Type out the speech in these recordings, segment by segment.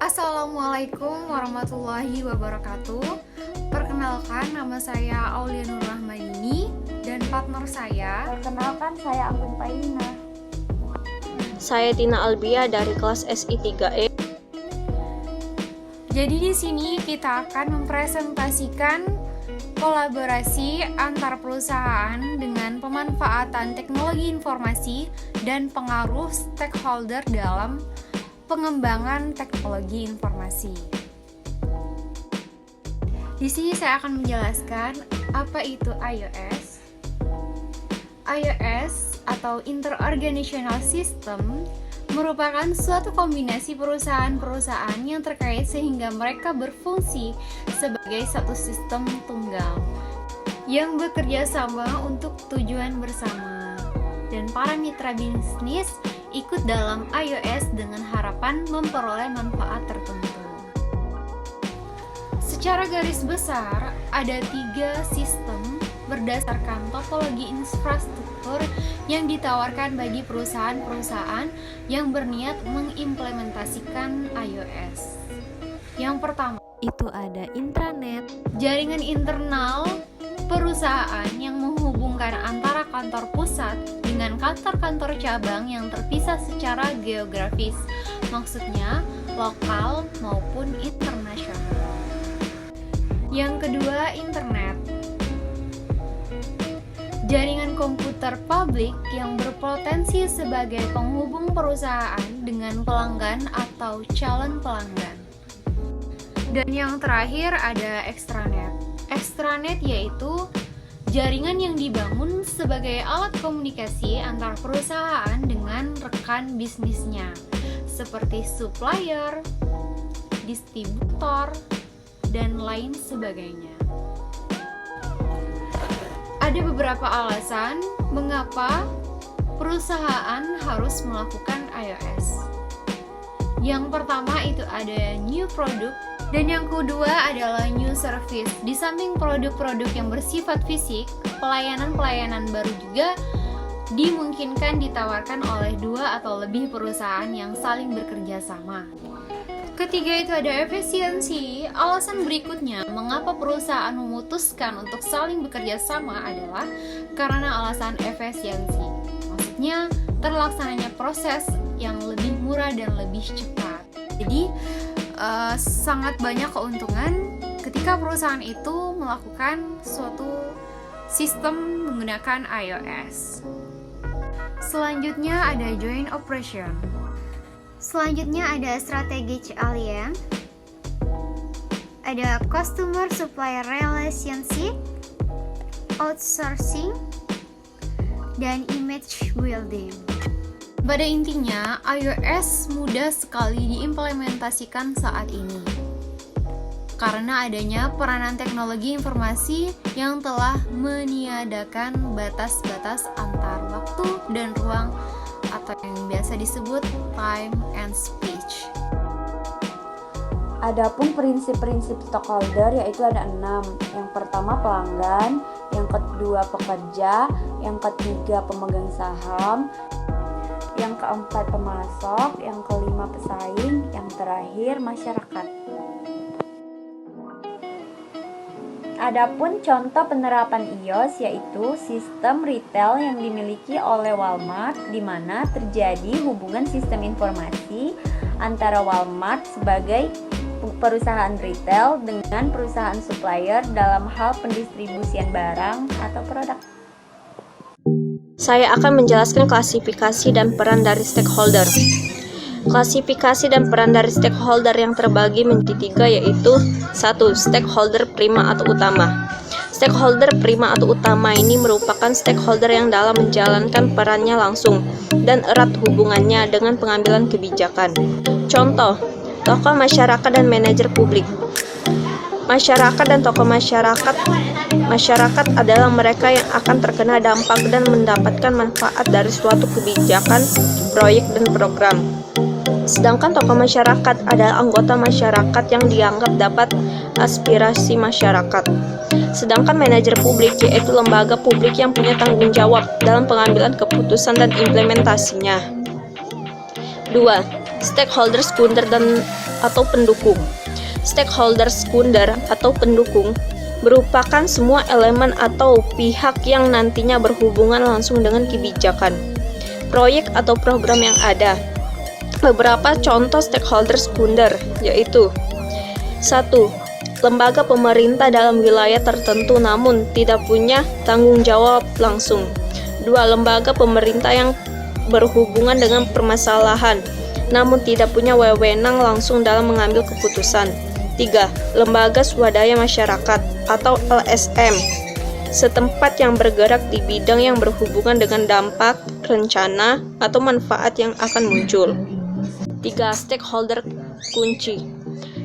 Assalamualaikum warahmatullahi wabarakatuh. Perkenalkan, nama saya Aulia Nur Rahmadini dan partner saya. Perkenalkan, saya Anggun Pailina. Saya Tina Albia dari kelas SI 3E. Jadi di sini kita akan mempresentasikan kolaborasi antar perusahaan dengan pemanfaatan teknologi informasi dan pengaruh stakeholder dalam pengembangan teknologi informasi. Di sini saya akan menjelaskan apa itu iOS. iOS atau Interorganizational System merupakan suatu kombinasi perusahaan-perusahaan yang terkait sehingga mereka berfungsi sebagai satu sistem tunggal yang bekerja sama untuk tujuan bersama, dan para mitra bisnis ikut dalam iOS dengan harapan memperoleh manfaat tertentu. Secara garis besar, ada 3 sistem berdasarkan topologi infrastruktur yang ditawarkan bagi perusahaan-perusahaan yang berniat mengimplementasikan iOS. Yang pertama, itu ada intranet, jaringan internal perusahaan yang menghubungkan antara kantor pusat dengan kantor-kantor cabang yang terpisah secara geografis, maksudnya lokal maupun internasional. Yang kedua, internet. Jaringan komputer publik yang berpotensi sebagai penghubung perusahaan dengan pelanggan atau calon pelanggan. Dan yang terakhir ada extranet. Extranet yaitu jaringan yang dibangun sebagai alat komunikasi antar perusahaan dengan rekan bisnisnya, seperti supplier, distributor, dan lain sebagainya. Ada beberapa alasan mengapa perusahaan harus melakukan iOS. Yang pertama itu ada new product, dan yang kedua adalah new service. Di samping produk-produk yang bersifat fisik, pelayanan-pelayanan baru juga dimungkinkan ditawarkan oleh 2 atau lebih perusahaan yang saling bekerja sama. Ketiga itu ada efisiensi. Alasan berikutnya mengapa perusahaan memutuskan untuk saling bekerja sama adalah karena alasan efisiensi. Maksudnya terlaksananya proses yang lebih murah dan lebih cepat. Jadi sangat banyak keuntungan ketika perusahaan itu melakukan suatu sistem menggunakan iOS. Selanjutnya ada joint operation. Selanjutnya ada strategic alliance, ada customer supplier relationship, outsourcing, dan image building. Pada intinya, iOS mudah sekali diimplementasikan saat ini karena adanya peranan teknologi informasi yang telah meniadakan batas-batas antar waktu dan ruang atau yang biasa disebut time and speech. Adapun prinsip-prinsip stakeholder yaitu ada 6. Yang pertama pelanggan, yang kedua pekerja, yang ketiga pemegang saham, yang keempat pemasok, yang kelima pesaing, yang terakhir masyarakat. Adapun contoh penerapan iOS yaitu sistem retail yang dimiliki oleh Walmart, di mana terjadi hubungan sistem informasi antara Walmart sebagai perusahaan retail dengan perusahaan supplier dalam hal pendistribusian barang atau produk. Saya akan menjelaskan klasifikasi dan peran dari stakeholder. Klasifikasi dan peran dari stakeholder yang terbagi menjadi 3 yaitu 1. Stakeholder prima atau utama. Stakeholder prima atau utama ini merupakan stakeholder yang dalam menjalankan perannya langsung dan erat hubungannya dengan pengambilan kebijakan. Contoh, tokoh masyarakat dan manajer publik. Masyarakat dan tokoh masyarakat adalah mereka yang akan terkena dampak dan mendapatkan manfaat dari suatu kebijakan, proyek, dan program. Sedangkan tokoh masyarakat adalah anggota masyarakat yang dianggap dapat aspirasi masyarakat. Sedangkan manajer publik yaitu lembaga publik yang punya tanggung jawab dalam pengambilan keputusan dan implementasinya. 2. Stakeholder sekunder atau pendukung. Stakeholder sekunder atau pendukung merupakan semua elemen atau pihak yang nantinya berhubungan langsung dengan kebijakan, proyek atau program yang ada. Beberapa contoh stakeholder sekunder yaitu 1. Lembaga pemerintah dalam wilayah tertentu namun tidak punya tanggung jawab langsung. 2. Lembaga pemerintah yang berhubungan dengan permasalahan namun tidak punya wewenang langsung dalam mengambil keputusan. 3. Lembaga swadaya masyarakat atau LSM, setempat yang bergerak di bidang yang berhubungan dengan dampak, rencana, atau manfaat yang akan muncul. 3. Stakeholder kunci.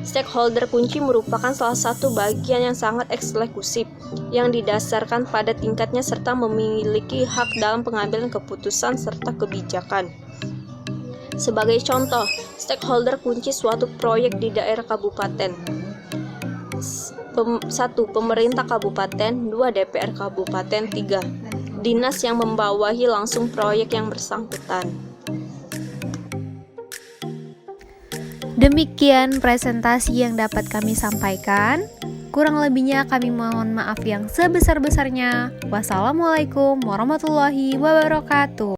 Stakeholder kunci merupakan salah satu bagian yang sangat eksklusif yang didasarkan pada tingkatnya serta memiliki hak dalam pengambilan keputusan serta kebijakan. Sebagai contoh, stakeholder kunci suatu proyek di daerah kabupaten. 1. Pemerintah kabupaten. 2. DPR kabupaten. 3. Dinas yang membawahi langsung proyek yang bersangkutan. Demikian presentasi yang dapat kami sampaikan. Kurang lebihnya kami mohon maaf yang sebesar-besarnya. Wassalamualaikum warahmatullahi wabarakatuh.